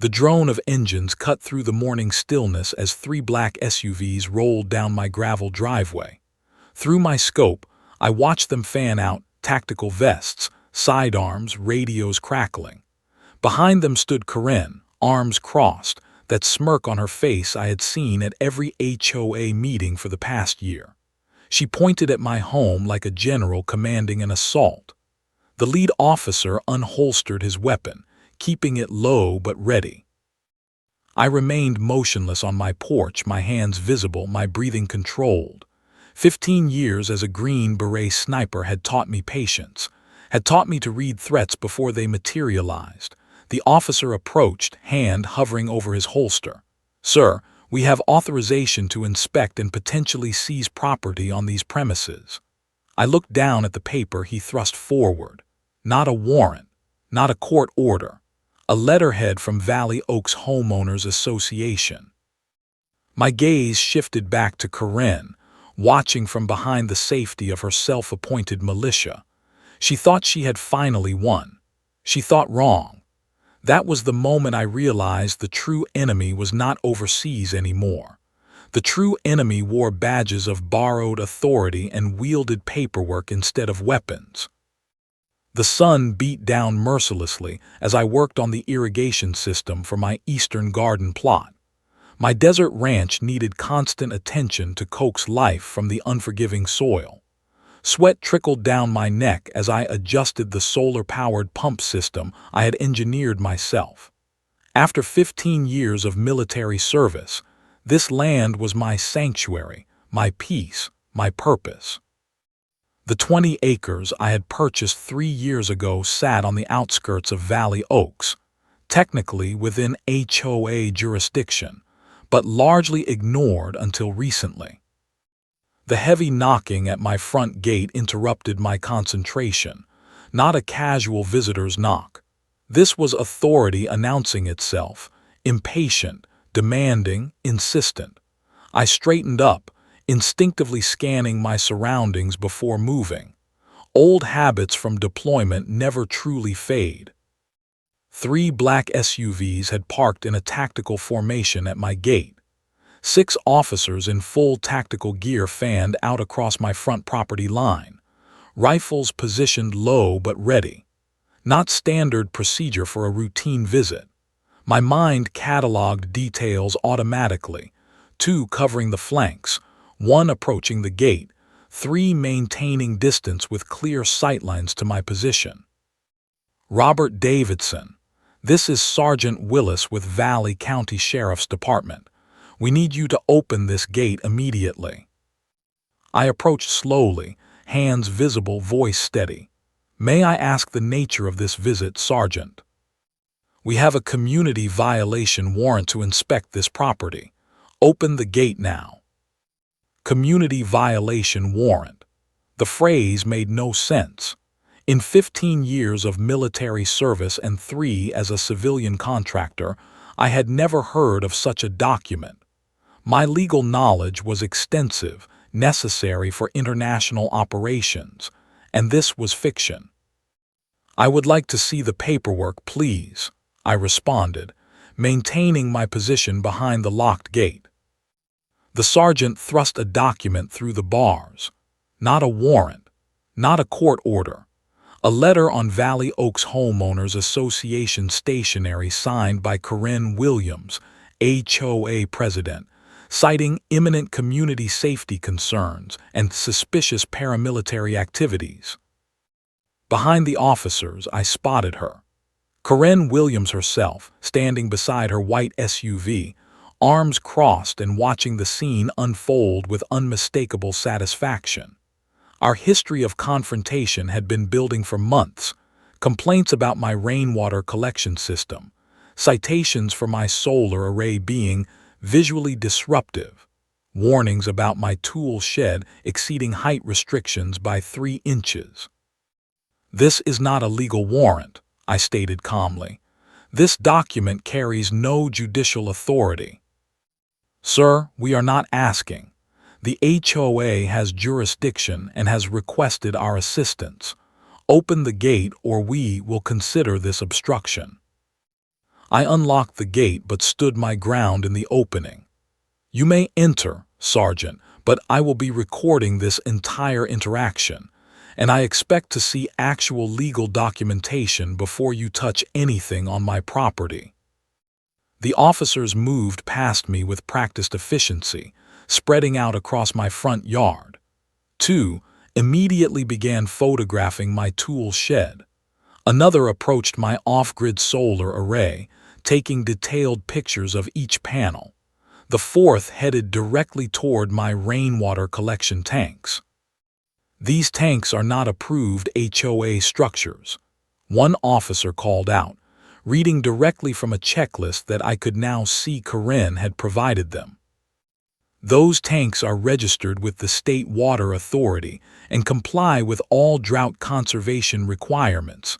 The drone of engines cut through the morning stillness as three black SUVs rolled down my gravel driveway. Through my scope, I watched them fan out, tactical vests, sidearms, radios crackling. Behind them stood Corinne, arms crossed, that smirk on her face I had seen at every HOA meeting for the past year. She pointed at my home like a general commanding an assault. The lead officer unholstered his weapon, keeping it low but ready. I remained motionless on my porch, my hands visible, my breathing controlled. 15 years as a Green Beret sniper had taught me patience, had taught me to read threats before they materialized. The officer approached, hand hovering over his holster. "Sir, we have authorization to inspect and potentially seize property on these premises." I looked down at the paper he thrust forward. Not a warrant, not a court order. A letterhead from Valley Oaks Homeowners Association. My gaze shifted back to Corinne, watching from behind the safety of her self-appointed militia. She thought she had finally won. She thought wrong. That was the moment I realized the true enemy was not overseas anymore. The true enemy wore badges of borrowed authority and wielded paperwork instead of weapons. The sun beat down mercilessly as I worked on the irrigation system for my eastern garden plot. My desert ranch needed constant attention to coax life from the unforgiving soil. Sweat trickled down my neck as I adjusted the solar-powered pump system I had engineered myself. After 15 years of military service, this land was my sanctuary, my peace, my purpose. The 20 acres I had purchased 3 years ago sat on the outskirts of Valley Oaks, technically within HOA jurisdiction, but largely ignored until recently. The heavy knocking at my front gate interrupted my concentration, not a casual visitor's knock. This was authority announcing itself, impatient, demanding, insistent. I straightened up, instinctively scanning my surroundings before moving. Old habits from deployment never truly fade. 3 black SUVs had parked in a tactical formation at my gate. 6 officers in full tactical gear fanned out across my front property line, rifles positioned low but ready. Not standard procedure for a routine visit. My mind cataloged details automatically, 2 covering the flanks, 1 approaching the gate, 3 maintaining distance with clear sightlines to my position. Robert Davidson. This is Sergeant Willis with Valley County Sheriff's Department. We need you to open this gate immediately. I approached slowly, hands visible, voice steady. May I ask the nature of this visit, Sergeant? We have a community violation warrant to inspect this property. Open the gate now. Community violation warrant. The phrase made no sense. In 15 years of military service and 3 as a civilian contractor, I had never heard of such a document. My legal knowledge was extensive, necessary for international operations, and this was fiction. I would like to see the paperwork, please, I responded, maintaining my position behind the locked gate. The sergeant thrust a document through the bars. Not a warrant, not a court order. A letter on Valley Oaks Homeowners Association stationery signed by Corinne Williams, HOA president, citing imminent community safety concerns and suspicious paramilitary activities. Behind the officers, I spotted her. Corinne Williams herself, standing beside her white SUV, arms crossed and watching the scene unfold with unmistakable satisfaction. Our history of confrontation had been building for months. Complaints about my rainwater collection system, citations for my solar array being visually disruptive, warnings about my tool shed exceeding height restrictions by 3 inches. This is not a legal warrant, I stated calmly. This document carries no judicial authority. Sir, we are not asking. The HOA has jurisdiction and has requested our assistance. Open the gate or we will consider this obstruction. I unlocked the gate but stood my ground in the opening. "You may enter, Sergeant, but I will be recording this entire interaction, and I expect to see actual legal documentation before you touch anything on my property." The officers moved past me with practiced efficiency, spreading out across my front yard. Two immediately began photographing my tool shed. Another approached my off-grid solar array, taking detailed pictures of each panel. The fourth headed directly toward my rainwater collection tanks. "These tanks are not approved HOA structures," one officer called out, reading directly from a checklist that I could now see Corinne had provided them. "Those tanks are registered with the State Water Authority and comply with all drought conservation requirements,"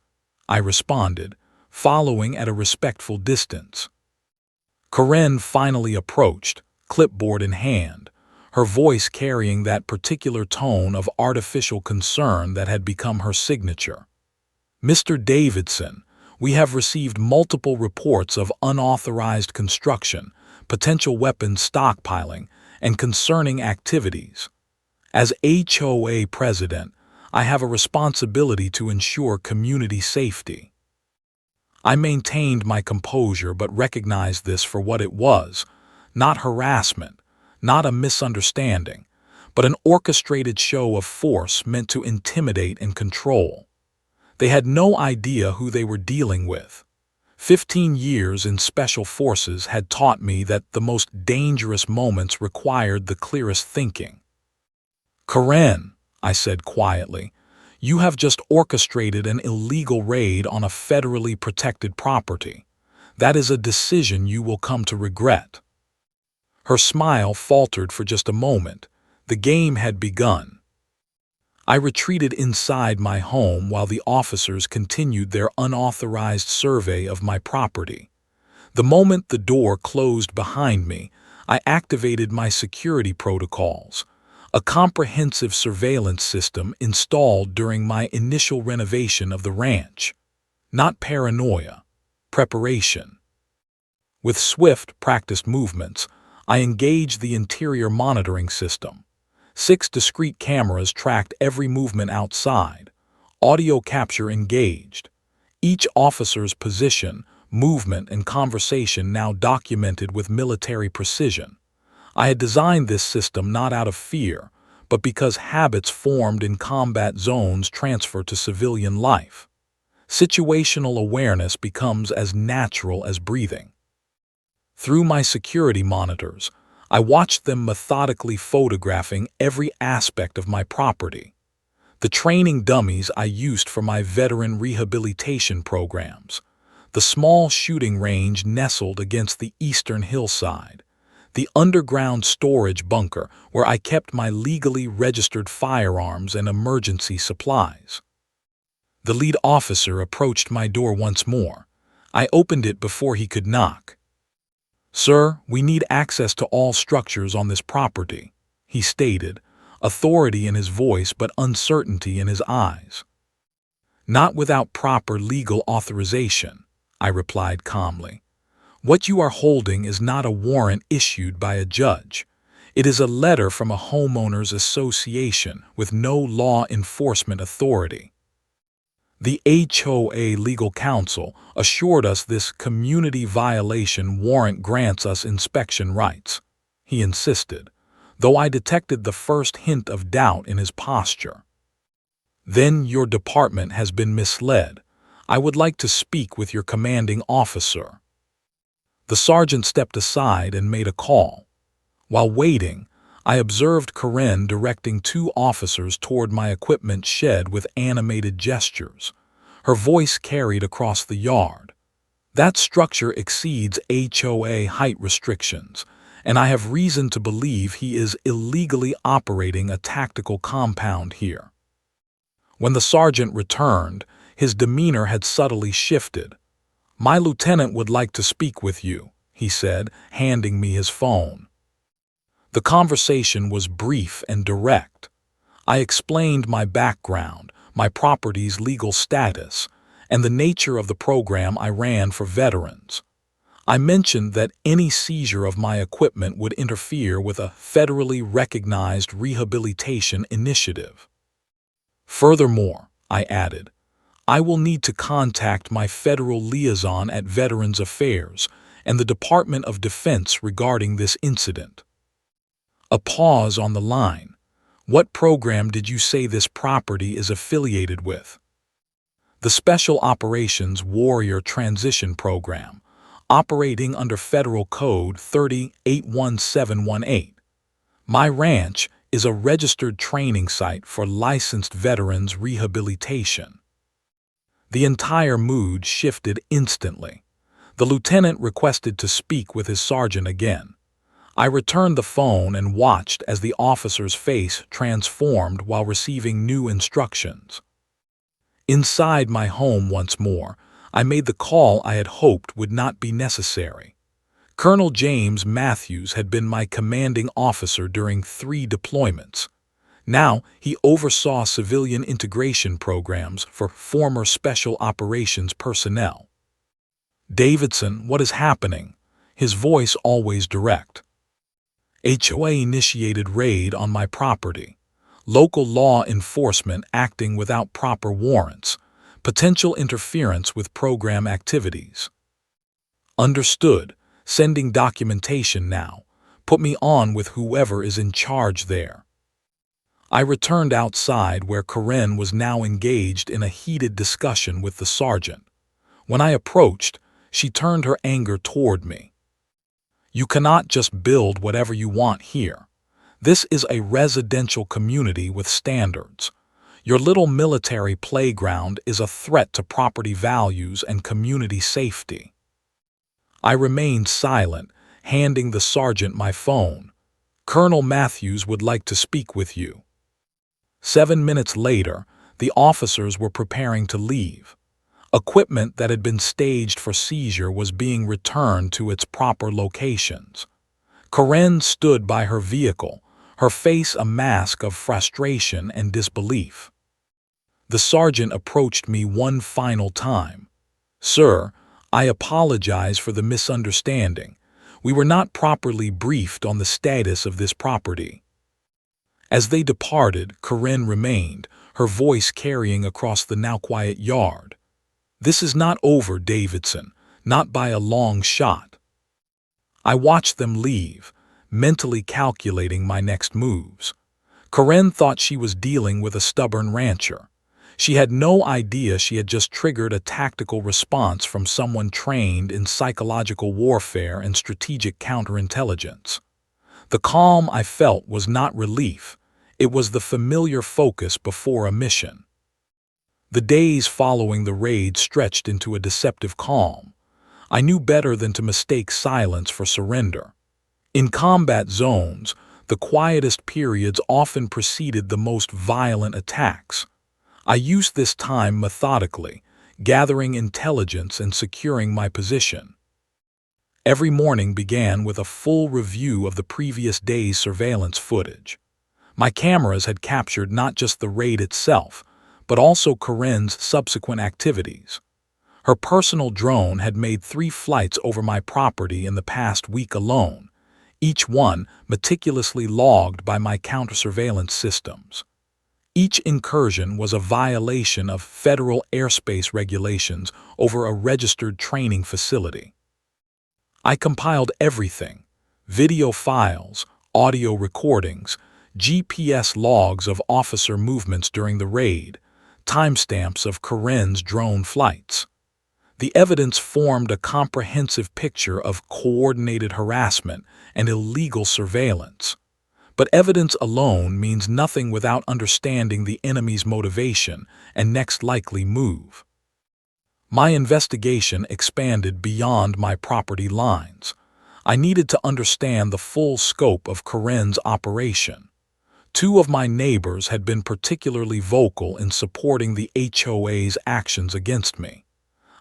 I responded, following at a respectful distance. Corinne finally approached, clipboard in hand, her voice carrying that particular tone of artificial concern that had become her signature. "Mr. Davidson, we have received multiple reports of unauthorized construction, potential weapons stockpiling, and concerning activities. As HOA president, I have a responsibility to ensure community safety." I maintained my composure but recognized this for what it was: not harassment, not a misunderstanding, but an orchestrated show of force meant to intimidate and control. They had no idea who they were dealing with. 15 years in special forces had taught me that the most dangerous moments required the clearest thinking. "Corinne," I said quietly, "you have just orchestrated an illegal raid on a federally protected property. That is a decision you will come to regret." Her smile faltered for just a moment. The game had begun. I retreated inside my home while the officers continued their unauthorized survey of my property. The moment the door closed behind me, I activated my security protocols, a comprehensive surveillance system installed during my initial renovation of the ranch. Not paranoia, preparation. With swift, practiced movements, I engaged the interior monitoring system. 6 discrete cameras tracked every movement outside, audio capture engaged. Each officer's position, movement, and conversation now documented with military precision. I had designed this system not out of fear, but because habits formed in combat zones transfer to civilian life. Situational awareness becomes as natural as breathing. Through my security monitors, I watched them methodically photographing every aspect of my property. The training dummies I used for my veteran rehabilitation programs, the small shooting range nestled against the eastern hillside, the underground storage bunker where I kept my legally registered firearms and emergency supplies. The lead officer approached my door once more. I opened it before he could knock. "Sir, we need access to all structures on this property," he stated, authority in his voice but uncertainty in his eyes. "Not without proper legal authorization," I replied calmly. "What you are holding is not a warrant issued by a judge. It is a letter from a homeowners association with no law enforcement authority. The HOA legal counsel assured us this community violation warrant grants us inspection rights," he insisted, though I detected the first hint of doubt in his posture. "Then your department has been misled. I would like to speak with your commanding officer." The sergeant stepped aside and made a call. While waiting, I observed Corinne directing 2 officers toward my equipment shed with animated gestures. Her voice carried across the yard. "That structure exceeds HOA height restrictions, and I have reason to believe he is illegally operating a tactical compound here." When the sergeant returned, his demeanor had subtly shifted. "My lieutenant would like to speak with you," he said, handing me his phone. The conversation was brief and direct. I explained my background, my property's legal status, and the nature of the program I ran for veterans. I mentioned that any seizure of my equipment would interfere with a federally recognized rehabilitation initiative. Furthermore, I added, I will need to contact my federal liaison at Veterans Affairs and the Department of Defense regarding this incident. A pause on the line. What program did you say this property is affiliated with? The Special Operations Warrior Transition Program, operating under Federal Code 30-81718. My ranch is a registered training site for licensed veterans rehabilitation. The entire mood shifted instantly. The lieutenant requested to speak with his sergeant again. I returned the phone and watched as the officer's face transformed while receiving new instructions. Inside my home once more, I made the call I had hoped would not be necessary. Colonel James Matthews had been my commanding officer during 3 deployments. Now he oversaw civilian integration programs for former Special Operations personnel. Davidson, what is happening? His voice always direct. HOA initiated raid on my property. Local law enforcement acting without proper warrants. Potential interference with program activities. Understood. Sending documentation now. Put me on with whoever is in charge there. I returned outside where Karen was now engaged in a heated discussion with the sergeant. When I approached, she turned her anger toward me. You cannot just build whatever you want here. This is a residential community with standards. Your little military playground is a threat to property values and community safety. I remained silent, handing the sergeant my phone. Colonel Matthews would like to speak with you. 7 minutes later, the officers were preparing to leave. Equipment that had been staged for seizure was being returned to its proper locations. Karen stood by her vehicle, her face a mask of frustration and disbelief. The sergeant approached me one final time. Sir, I apologize for the misunderstanding. We were not properly briefed on the status of this property. As they departed, Karen remained, her voice carrying across the now quiet yard. This is not over, Davidson, not by a long shot. I watched them leave, mentally calculating my next moves. Karen thought she was dealing with a stubborn rancher. She had no idea she had just triggered a tactical response from someone trained in psychological warfare and strategic counterintelligence. The calm I felt was not relief. It was the familiar focus before a mission. The days following the raid stretched into a deceptive calm. I knew better than to mistake silence for surrender. In combat zones, the quietest periods often preceded the most violent attacks. I used this time methodically, gathering intelligence and securing my position. Every morning began with a full review of the previous day's surveillance footage. My cameras had captured not just the raid itself, but also Karen's subsequent activities. Her personal drone had made 3 flights over my property in the past week alone, each one meticulously logged by my counter-surveillance systems. Each incursion was a violation of federal airspace regulations over a registered training facility. I compiled everything: video files, audio recordings, GPS logs of officer movements during the raid, timestamps of Karen's drone flights. The evidence formed a comprehensive picture of coordinated harassment and illegal surveillance. But evidence alone means nothing without understanding the enemy's motivation and next likely move. My investigation expanded beyond my property lines. I needed to understand the full scope of Karen's operation. 2 of my neighbors had been particularly vocal in supporting the HOA's actions against me.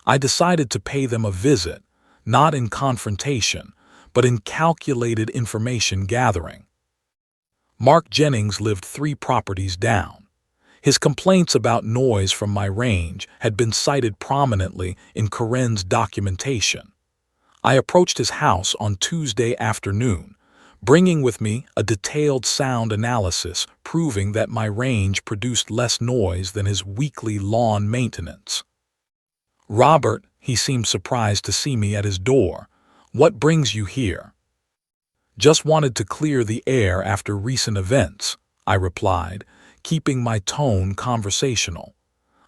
I decided to pay them a visit, not in confrontation, but in calculated information gathering. Mark Jennings lived 3 properties down. His complaints about noise from my range had been cited prominently in Karen's documentation. I approached his house on Tuesday afternoon, bringing with me a detailed sound analysis proving that my range produced less noise than his weekly lawn maintenance. "Robert," he seemed surprised to see me at his door. "What brings you here?" "Just wanted to clear the air after recent events," I replied, keeping my tone conversational.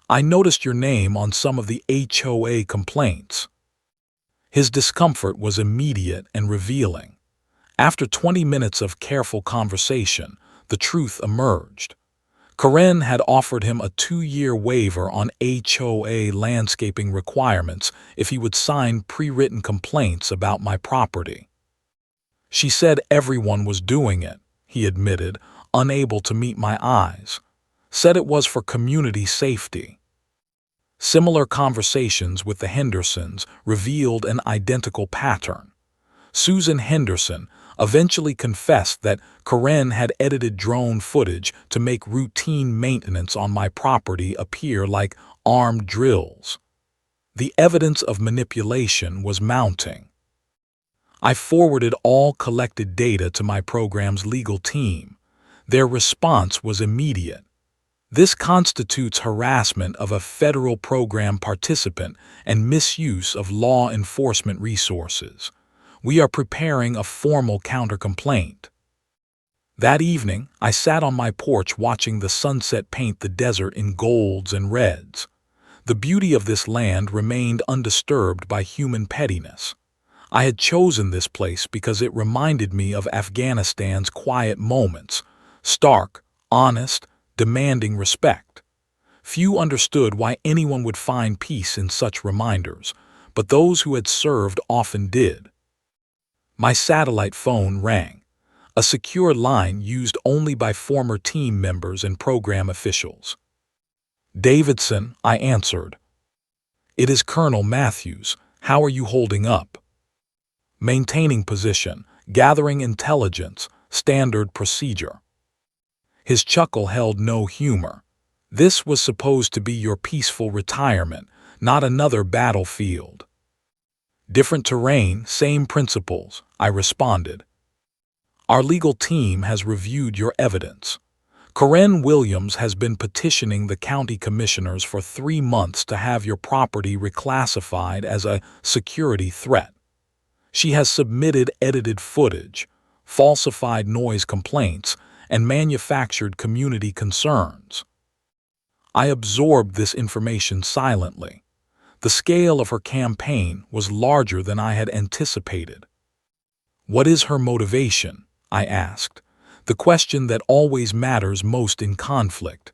"I noticed your name on some of the HOA complaints." His discomfort was immediate and revealing. After 20 minutes of careful conversation, the truth emerged. Karen had offered him a 2-year waiver on HOA landscaping requirements if he would sign pre-written complaints about my property. "She said everyone was doing it," he admitted, unable to meet my eyes. "Said it was for community safety." Similar conversations with the Hendersons revealed an identical pattern. Susan Henderson eventually confessed that Karen had edited drone footage to make routine maintenance on my property appear like armed drills. The evidence of manipulation was mounting. I forwarded all collected data to my program's legal team. Their response was immediate. "This constitutes harassment of a federal program participant and misuse of law enforcement resources. We are preparing a formal counter-complaint." That evening, I sat on my porch watching the sunset paint the desert in golds and reds. The beauty of this land remained undisturbed by human pettiness. I had chosen this place because it reminded me of Afghanistan's quiet moments, stark, honest, demanding respect. Few understood why anyone would find peace in such reminders, but those who had served often did. My satellite phone rang, a secure line used only by former team members and program officials. "Davidson," I answered. "It is Colonel Matthews. How are you holding up?" "Maintaining position, gathering intelligence, standard procedure." His chuckle held no humor. "This was supposed to be your peaceful retirement, not another battlefield." "Different terrain, same principles," I responded. "Our legal team has reviewed your evidence. Corinne Williams has been petitioning the county commissioners for 3 months to have your property reclassified as a security threat. She has submitted edited footage, falsified noise complaints, and manufactured community concerns." I absorbed this information silently. The scale of her campaign was larger than I had anticipated. "What is her motivation?" I asked, the question that always matters most in conflict.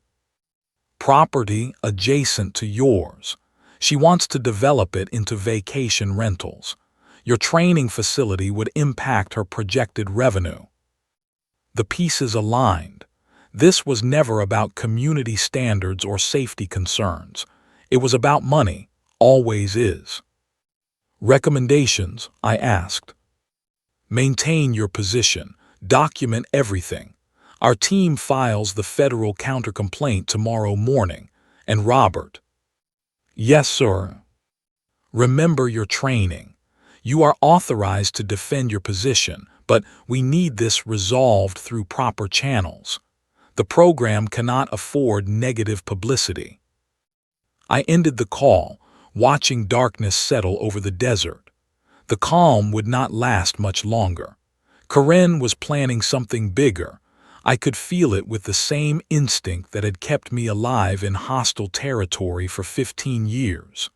"Property adjacent to yours. She wants to develop it into vacation rentals. Your training facility would impact her projected revenue." The pieces aligned. This was never about community standards or safety concerns. It was about money, always is. "Recommendations?" I asked. "Maintain your position. Document everything. Our team files the federal counter-complaint tomorrow morning. And Robert." "Yes, sir." "Remember your training. You are authorized to defend your position, but we need this resolved through proper channels. The program cannot afford negative publicity." I ended the call, watching darkness settle over the desert. The calm would not last much longer. Corinne was planning something bigger. I could feel it with the same instinct that had kept me alive in hostile territory for 15 years.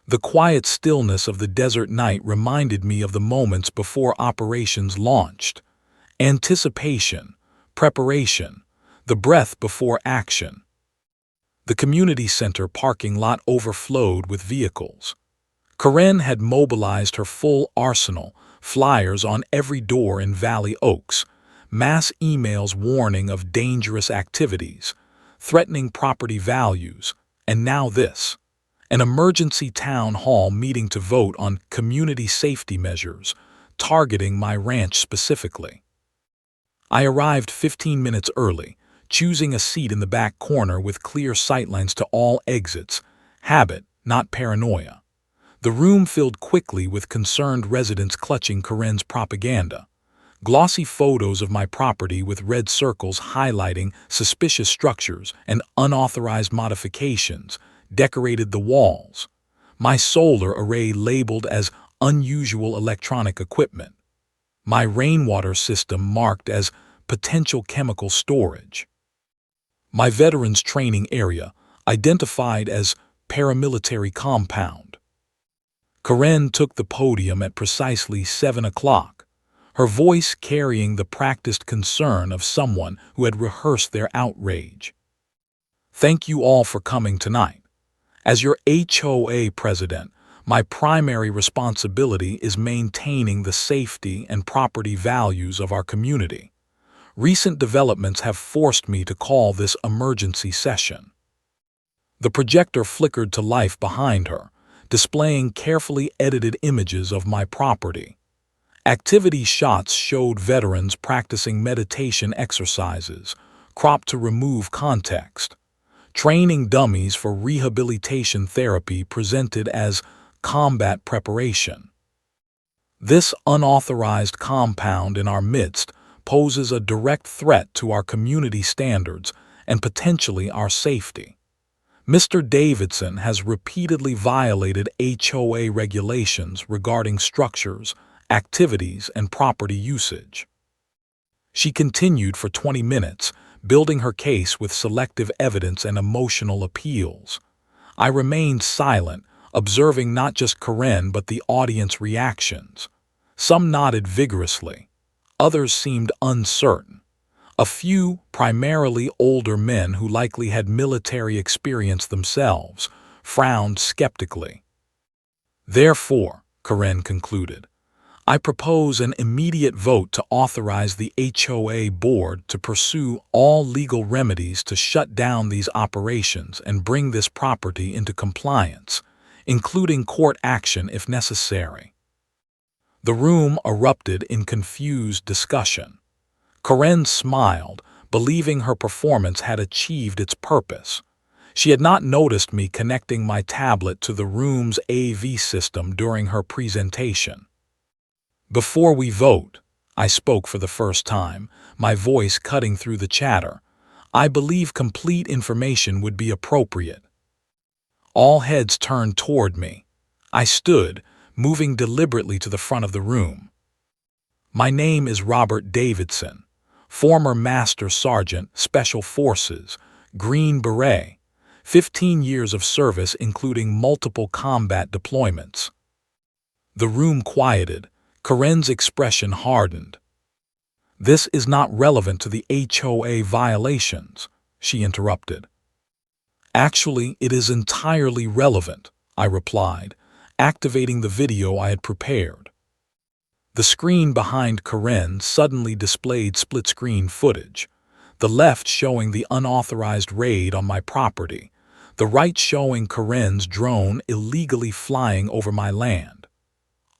The quiet stillness of the desert night reminded me of the moments before operations launched. Anticipation, preparation, the breath before action. The community center parking lot overflowed with vehicles. Corinne had mobilized her full arsenal, flyers on every door in Valley Oaks, mass emails warning of dangerous activities, threatening property values, and now this. An emergency town hall meeting to vote on community safety measures, targeting my ranch specifically. I arrived 15 minutes early, choosing a seat in the back corner with clear sightlines to all exits. Habit, not paranoia. The room filled quickly with concerned residents clutching Corinne's propaganda. Glossy photos of my property with red circles highlighting suspicious structures and unauthorized modifications decorated the walls. My solar array labeled as unusual electronic equipment. My rainwater system marked as potential chemical storage. My veterans training area identified as paramilitary compound. Corinne took the podium at precisely 7 o'clock, her voice carrying the practiced concern of someone who had rehearsed their outrage. Thank you all for coming tonight. As your HOA president, my primary responsibility is maintaining the safety and property values of our community. Recent developments have forced me to call this emergency session. The projector flickered to life behind her, displaying carefully edited images of my property. Activity shots showed veterans practicing meditation exercises, cropped to remove context. Training dummies for rehabilitation therapy presented as combat preparation. This unauthorized compound in our midst poses a direct threat to our community standards and potentially our safety. Mr. Davidson has repeatedly violated HOA regulations regarding structures, activities, and property usage. She continued for 20 minutes, building her case with selective evidence and emotional appeals. I remained silent, observing not just Corinne but the audience reactions. Some nodded vigorously. Others seemed uncertain. A few, primarily older men who likely had military experience themselves, frowned skeptically. Therefore, Corinne concluded, I propose an immediate vote to authorize the HOA board to pursue all legal remedies to shut down these operations and bring this property into compliance, including court action if necessary. The room erupted in confused discussion. Corinne smiled, believing her performance had achieved its purpose. She had not noticed me connecting my tablet to the room's AV system during her presentation. Before we vote, I spoke for the first time, my voice cutting through the chatter. I believe complete information would be appropriate. All heads turned toward me. I stood, moving deliberately to the front of the room. My name is Robert Davidson, former Master Sergeant, Special Forces, Green Beret, 15 years of service including multiple combat deployments. The room quieted. Corinne's expression hardened. This is not relevant to the HOA violations, she interrupted. Actually, it is entirely relevant, I replied, activating the video I had prepared. The screen behind Corinne suddenly displayed split-screen footage, the left showing the unauthorized raid on my property, the right showing Corinne's drone illegally flying over my land.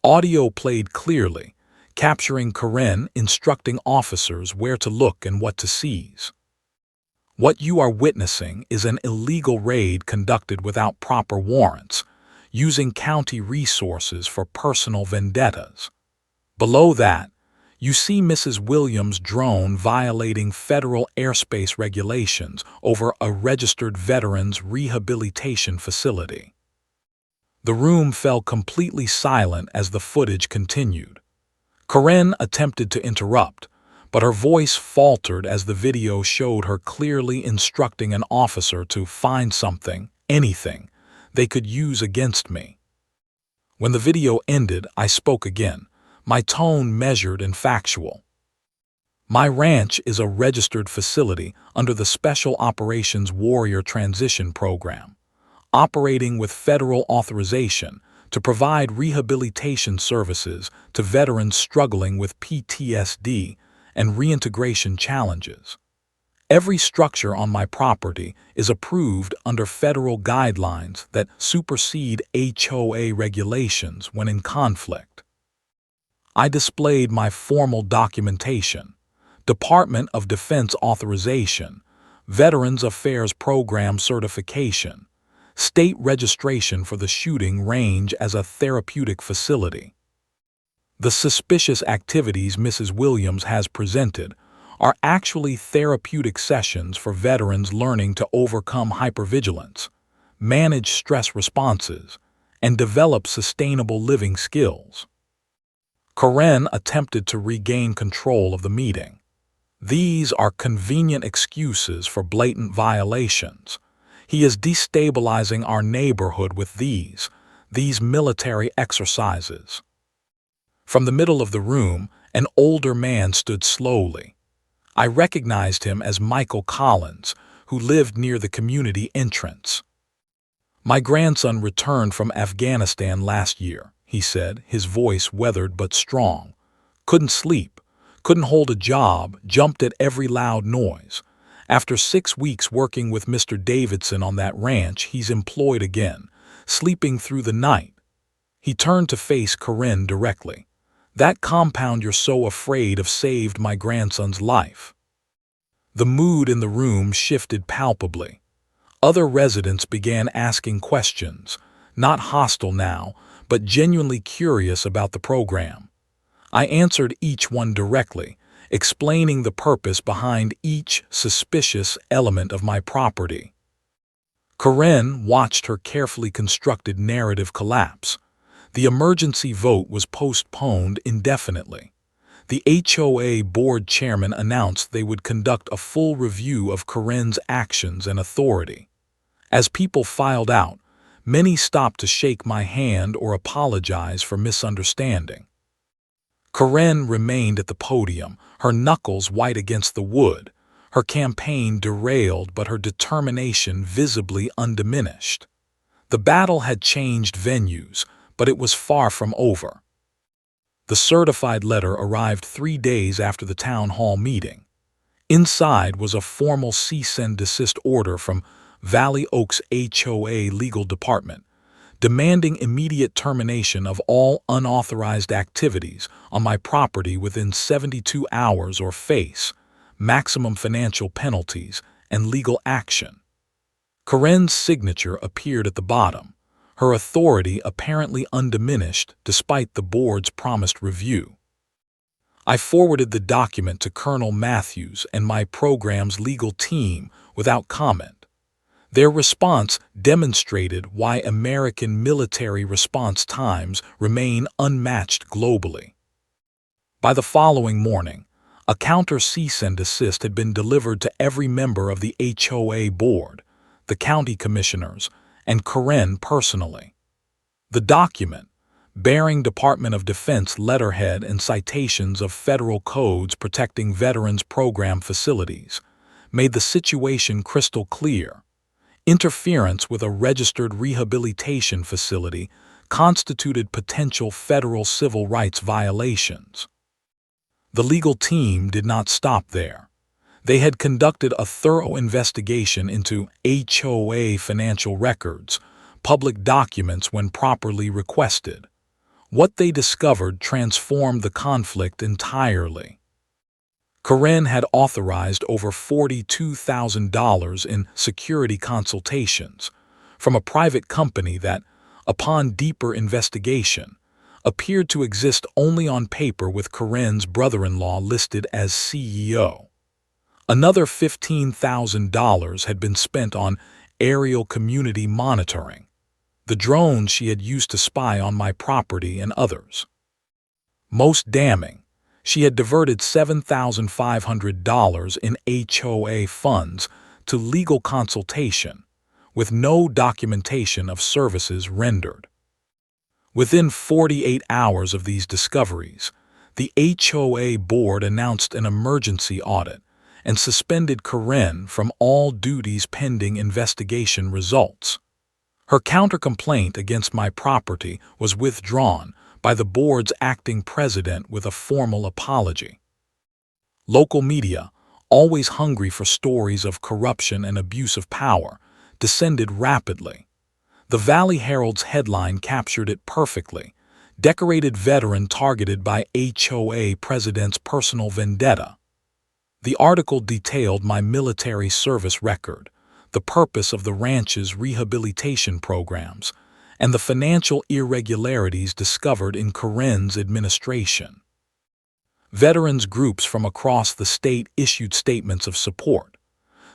Audio played clearly, capturing Corinne instructing officers where to look and what to seize. What you are witnessing is an illegal raid conducted without proper warrants, using county resources for personal vendettas. Below that, you see Mrs. Williams' drone violating federal airspace regulations over a registered veterans rehabilitation facility. The room fell completely silent as the footage continued. Corinne attempted to interrupt, but her voice faltered as the video showed her clearly instructing an officer to find something, anything, they could use against me. When the video ended, I spoke again, my tone measured and factual. My ranch is a registered facility under the Special Operations Warrior Transition Program, operating with federal authorization to provide rehabilitation services to veterans struggling with PTSD and reintegration challenges. Every structure on my property is approved under federal guidelines that supersede HOA regulations when in conflict. I displayed my formal documentation, Department of Defense authorization, Veterans Affairs Program certification, state registration for the shooting range as a therapeutic facility. The suspicious activities Mrs. Williams has presented are actually therapeutic sessions for veterans learning to overcome hypervigilance, manage stress responses, and develop sustainable living skills. Karen attempted to regain control of the meeting. These are convenient excuses for blatant violations. He is destabilizing our neighborhood with these military exercises. From the middle of the room, an older man stood slowly. I recognized him as Michael Collins, who lived near the community entrance. "My grandson returned from Afghanistan last year," he said, his voice weathered but strong. "Couldn't sleep, couldn't hold a job, jumped at every loud noise. After 6 weeks working with Mr. Davidson on that ranch, he's employed again, sleeping through the night." He turned to face Corinne directly. "That compound you're so afraid of saved my grandson's life." The mood in the room shifted palpably. Other residents began asking questions, not hostile now, but genuinely curious about the program. I answered each one directly, explaining the purpose behind each suspicious element of my property. Corinne watched her carefully constructed narrative collapse. The emergency vote was postponed indefinitely. The HOA board chairman announced they would conduct a full review of Corinne's actions and authority. As people filed out, many stopped to shake my hand or apologize for misunderstanding. Corinne remained at the podium, her knuckles white against the wood, her campaign derailed but her determination visibly undiminished. The battle had changed venues, but it was far from over. The certified letter arrived 3 days after the town hall meeting. Inside was a formal cease and desist order from Valley Oaks HOA Legal Department, demanding immediate termination of all unauthorized activities on my property within 72 hours or face maximum financial penalties and legal action. Corinne's signature appeared at the bottom, her authority apparently undiminished despite the board's promised review. I forwarded the document to Colonel Matthews and my program's legal team without comment. Their response demonstrated why American military response times remain unmatched globally. By the following morning, a counter cease and desist had been delivered to every member of the HOA board, the county commissioners, and Corinne personally. The document, bearing Department of Defense letterhead and citations of federal codes protecting veterans program facilities, made the situation crystal clear. Interference with a registered rehabilitation facility constituted potential federal civil rights violations. The legal team did not stop there. They had conducted a thorough investigation into HOA financial records, public documents when properly requested. What they discovered transformed the conflict entirely. Corinne had authorized over $42,000 in security consultations from a private company that, upon deeper investigation, appeared to exist only on paper with Corinne's brother-in-law listed as CEO. Another $15,000 had been spent on aerial community monitoring, the drones she had used to spy on my property and others. Most damning, she had diverted $7,500 in HOA funds to legal consultation, with no documentation of services rendered. Within 48 hours of these discoveries, the HOA board announced an emergency audit and suspended Corinne from all duties pending investigation results. Her counter-complaint against my property was withdrawn by the board's acting president with a formal apology. Local media, always hungry for stories of corruption and abuse of power, descended rapidly. The Valley Herald's headline captured it perfectly: "Decorated veteran targeted by HOA president's personal vendetta." The article detailed my military service record, the purpose of the ranch's rehabilitation programs, and the financial irregularities discovered in Karen's administration. Veterans groups from across the state issued statements of support.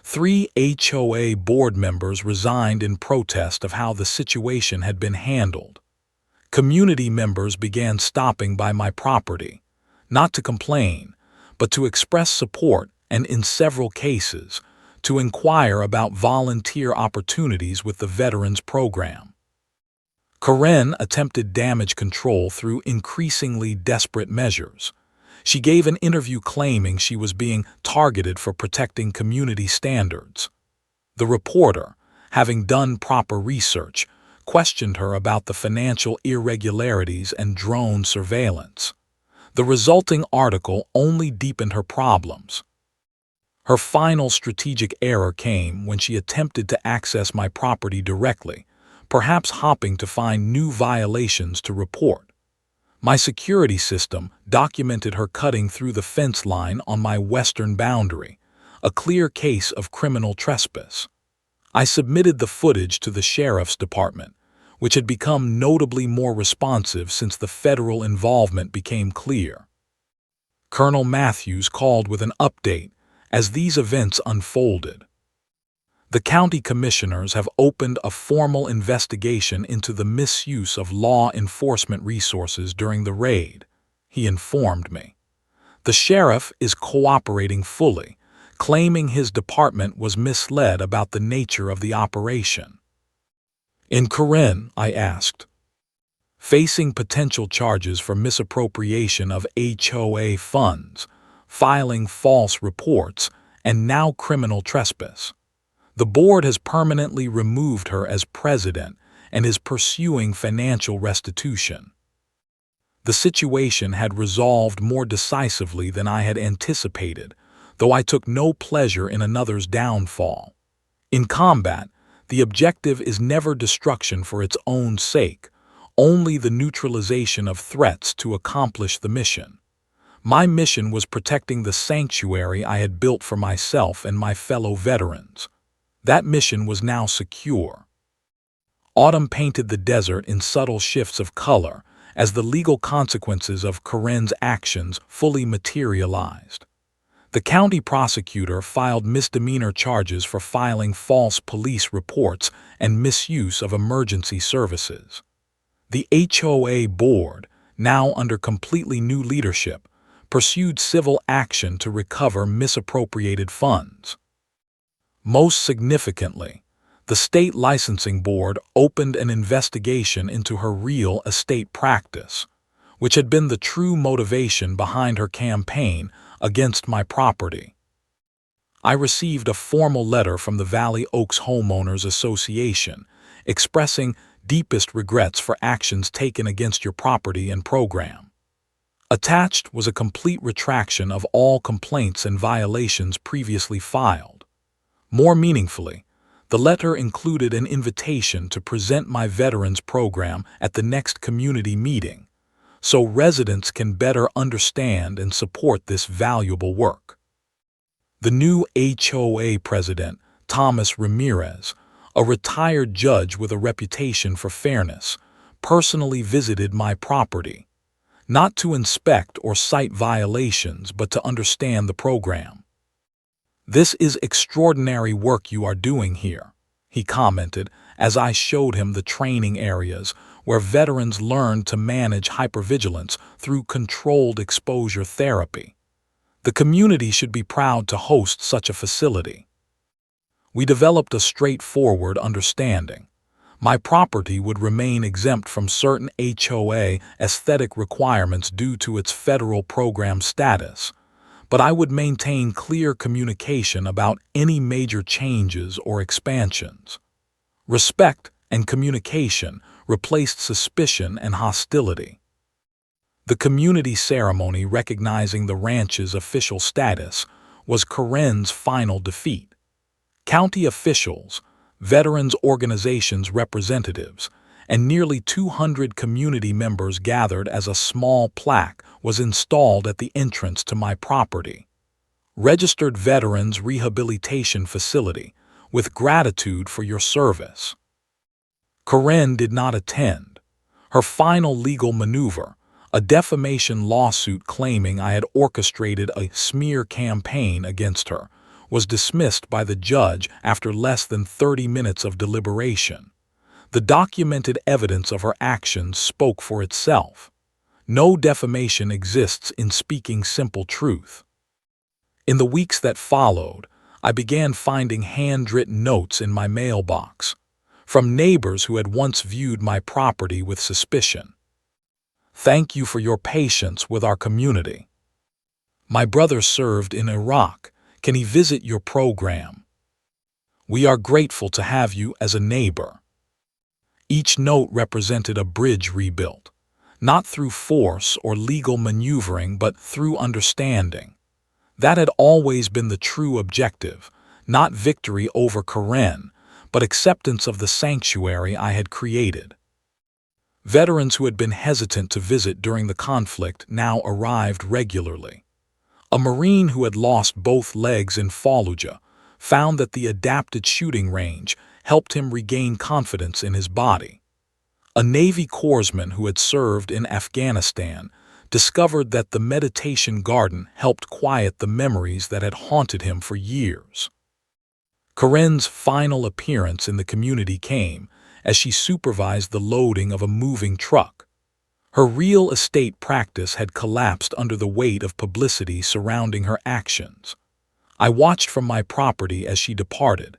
3 HOA board members resigned in protest of how the situation had been handled. Community members began stopping by my property, not to complain, but to express support and, in several cases, to inquire about volunteer opportunities with the Veterans Program. Karen attempted damage control through increasingly desperate measures. She gave an interview claiming she was being targeted for protecting community standards. The reporter, having done proper research, questioned her about the financial irregularities and drone surveillance. The resulting article only deepened her problems. Her final strategic error came when she attempted to access my property directly, perhaps hoping to find new violations to report. My security system documented her cutting through the fence line on my western boundary, a clear case of criminal trespass. I submitted the footage to the sheriff's department, which had become notably more responsive since the federal involvement became clear. Colonel Matthews called with an update as these events unfolded. The county commissioners have opened a formal investigation into the misuse of law enforcement resources during the raid, he informed me. The sheriff is cooperating fully, claiming his department was misled about the nature of the operation. In Karen, I asked, facing potential charges for misappropriation of HOA funds, filing false reports, and now criminal trespass. The board has permanently removed her as president and is pursuing financial restitution. The situation had resolved more decisively than I had anticipated, though I took no pleasure in another's downfall. In combat, the objective is never destruction for its own sake, only the neutralization of threats to accomplish the mission. My mission was protecting the sanctuary I had built for myself and my fellow veterans. That mission was now secure. Autumn painted the desert in subtle shifts of color as the legal consequences of Karen's actions fully materialized. The county prosecutor filed misdemeanor charges for filing false police reports and misuse of emergency services. The HOA board, now under completely new leadership, pursued civil action to recover misappropriated funds. Most significantly, the state licensing board opened an investigation into her real estate practice, which had been the true motivation behind her campaign against my property. I received a formal letter from the Valley Oaks Homeowners Association expressing deepest regrets for actions taken against your property and program. Attached was a complete retraction of all complaints and violations previously filed. More meaningfully, the letter included an invitation to present my veterans program at the next community meeting, so residents can better understand and support this valuable work. The new HOA president, Thomas Ramirez, a retired judge with a reputation for fairness, personally visited my property, not to inspect or cite violations but to understand the program. "This is extraordinary work you are doing here," he commented as I showed him the training areas where veterans learn to manage hypervigilance through controlled exposure therapy. The community should be proud to host such a facility. We developed a straightforward understanding. My property would remain exempt from certain HOA aesthetic requirements due to its federal program status, but I would maintain clear communication about any major changes or expansions. Respect and communication replaced suspicion and hostility. The community ceremony recognizing the ranch's official status was Karen's final defeat. County officials, veterans organizations representatives, and nearly 200 community members gathered as a small plaque was installed at the entrance to my property. Registered Veterans Rehabilitation Facility, with gratitude for your service." Karen did not attend. Her final legal maneuver, a defamation lawsuit claiming I had orchestrated a smear campaign against her, was dismissed by the judge after less than 30 minutes of deliberation. The documented evidence of her actions spoke for itself. No defamation exists in speaking simple truth. In the weeks that followed, I began finding handwritten notes in my mailbox from neighbors who had once viewed my property with suspicion. "Thank you for your patience with our community. My brother served in Iraq. Can he visit your program? We are grateful to have you as a neighbor." Each note represented a bridge rebuilt, not through force or legal maneuvering but through understanding. That had always been the true objective, not victory over Karen, but acceptance of the sanctuary I had created. Veterans who had been hesitant to visit during the conflict now arrived regularly. A Marine who had lost both legs in Fallujah found that the adapted shooting range helped him regain confidence in his body. A Navy corpsman who had served in Afghanistan discovered that the meditation garden helped quiet the memories that had haunted him for years. Karen's final appearance in the community came as she supervised the loading of a moving truck. Her real estate practice had collapsed under the weight of publicity surrounding her actions. I watched from my property as she departed,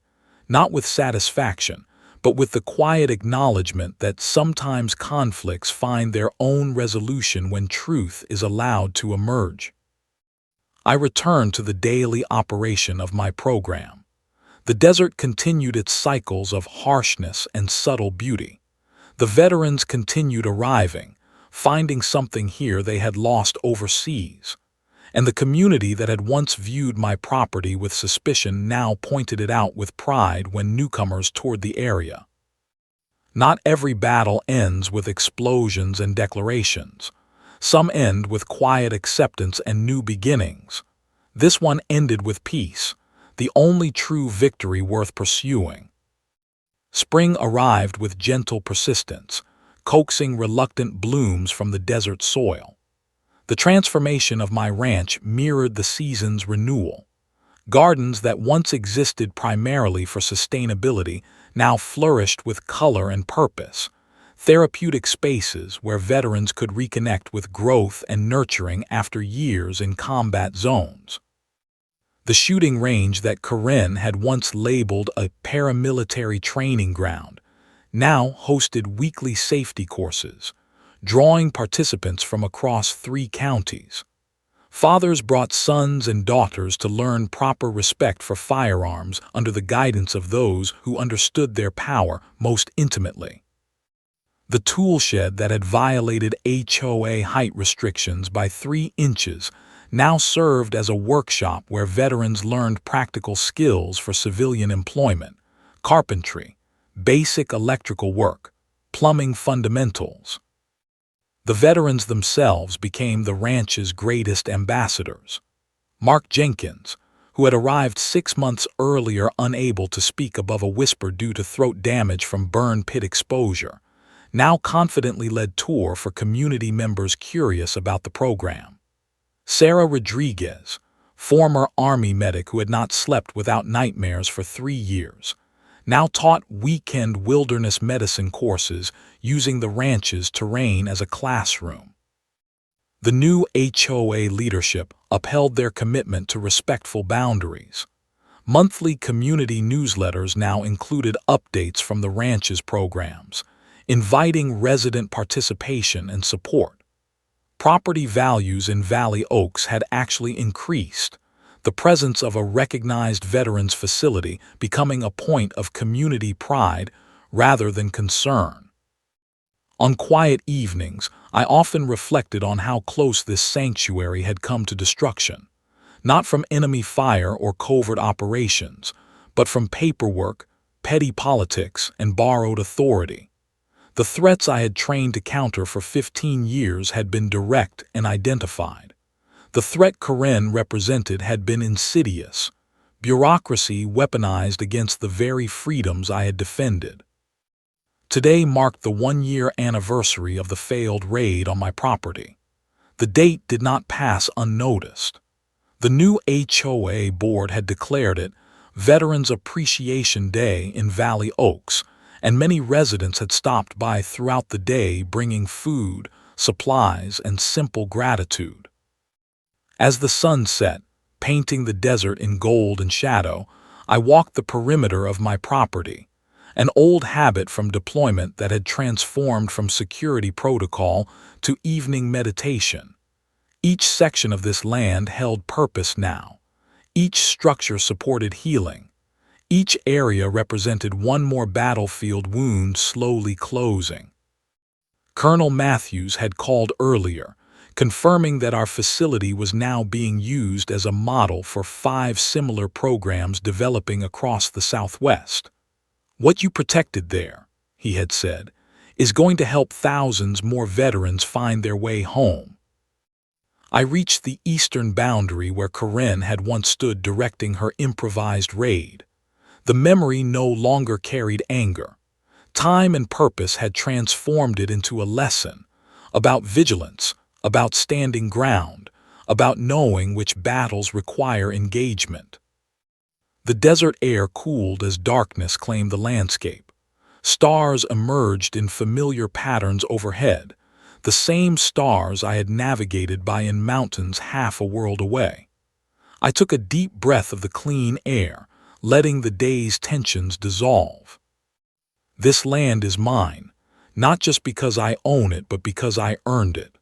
not with satisfaction, but with the quiet acknowledgement that sometimes conflicts find their own resolution when truth is allowed to emerge. I returned to the daily operation of my program. The desert continued its cycles of harshness and subtle beauty. The veterans continued arriving, finding something here they had lost overseas. And the community that had once viewed my property with suspicion now pointed it out with pride when newcomers toured the area. Not every battle ends with explosions and declarations. Some end with quiet acceptance and new beginnings. This one ended with peace, the only true victory worth pursuing. Spring arrived with gentle persistence, coaxing reluctant blooms from the desert soil. The transformation of my ranch mirrored the season's renewal. Gardens that once existed primarily for sustainability now flourished with color and purpose. Therapeutic spaces where veterans could reconnect with growth and nurturing after years in combat zones. The shooting range that Karen had once labeled a paramilitary training ground now hosted weekly safety courses, drawing participants from across 3 counties. Fathers brought sons and daughters to learn proper respect for firearms under the guidance of those who understood their power most intimately. The tool shed that had violated HOA height restrictions by 3 inches now served as a workshop where veterans learned practical skills for civilian employment, carpentry, basic electrical work, plumbing fundamentals. The veterans themselves became the ranch's greatest ambassadors. Mark Jenkins, who had arrived 6 months earlier unable to speak above a whisper due to throat damage from burn pit exposure, now confidently led tour for community members curious about the program. Sarah Rodriguez, former Army medic who had not slept without nightmares for 3 years, now taught weekend wilderness medicine courses using the ranch's terrain as a classroom. The new HOA leadership upheld their commitment to respectful boundaries. Monthly community newsletters now included updates from the ranch's programs, inviting resident participation and support. Property values in Valley Oaks had actually increased, the presence of a recognized veterans facility becoming a point of community pride rather than concern. On quiet evenings, I often reflected on how close this sanctuary had come to destruction, not from enemy fire or covert operations, but from paperwork, petty politics, and borrowed authority. The threats I had trained to counter for 15 years had been direct and identified. The threat Karen represented had been insidious, bureaucracy weaponized against the very freedoms I had defended. Today marked the one-year anniversary of the failed raid on my property. The date did not pass unnoticed. The new HOA board had declared it Veterans Appreciation Day in Valley Oaks, and many residents had stopped by throughout the day bringing food, supplies, and simple gratitude. As the sun set, painting the desert in gold and shadow, I walked the perimeter of my property, an old habit from deployment that had transformed from security protocol to evening meditation. Each section of this land held purpose now. Each structure supported healing. Each area represented one more battlefield wound slowly closing. Colonel Matthews had called earlier, confirming that our facility was now being used as a model for 5 similar programs developing across the Southwest. "What you protected there," he had said, "is going to help thousands more veterans find their way home." I reached the eastern boundary where Corinne had once stood directing her improvised raid. The memory no longer carried anger. Time and purpose had transformed it into a lesson about vigilance, about standing ground, about knowing which battles require engagement. The desert air cooled as darkness claimed the landscape. Stars emerged in familiar patterns overhead, the same stars I had navigated by in mountains half a world away. I took a deep breath of the clean air, letting the day's tensions dissolve. This land is mine, not just because I own it, but because I earned it.